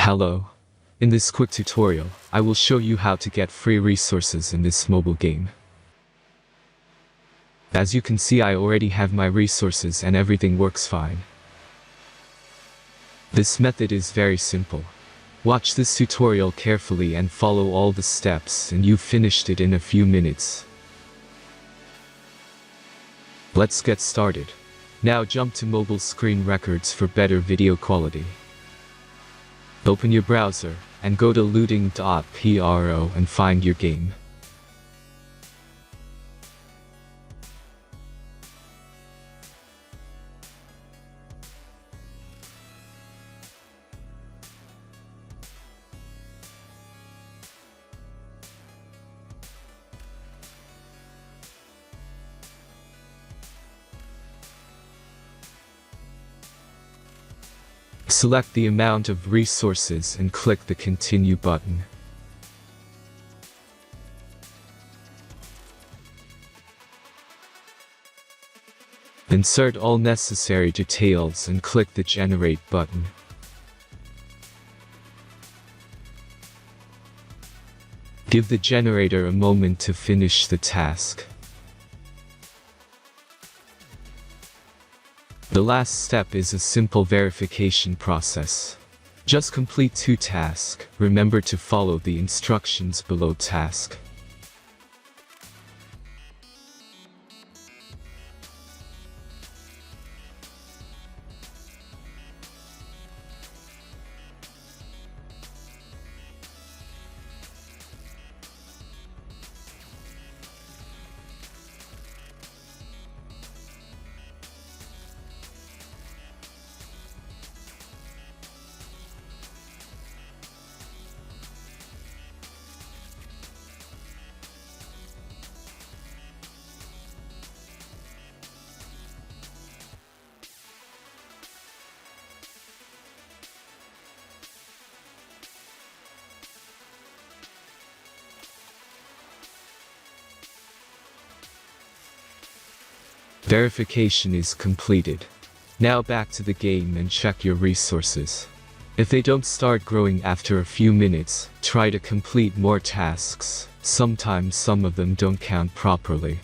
Hello. In this quick tutorial, I will show you how to get free resources in this mobile game. As you can see, I already have my resources and everything works fine. This method is very simple. Watch this tutorial carefully and follow all the steps and you've finished it in a few minutes. Let's get started. Now jump to mobile screen records for better video quality. Open your browser and go to looting.Pro and find your game. Select the amount of resources and click the Continue button. Insert all necessary details and click the Generate button. Give the generator a moment to finish the task. The last step is a simple verification process. Just complete 2 tasks. Remember to follow the instructions below task. Verification is completed. Now back to the game and check your resources. If they don't start growing after a few minutes, try to complete more tasks. Sometimes some of them don't count properly.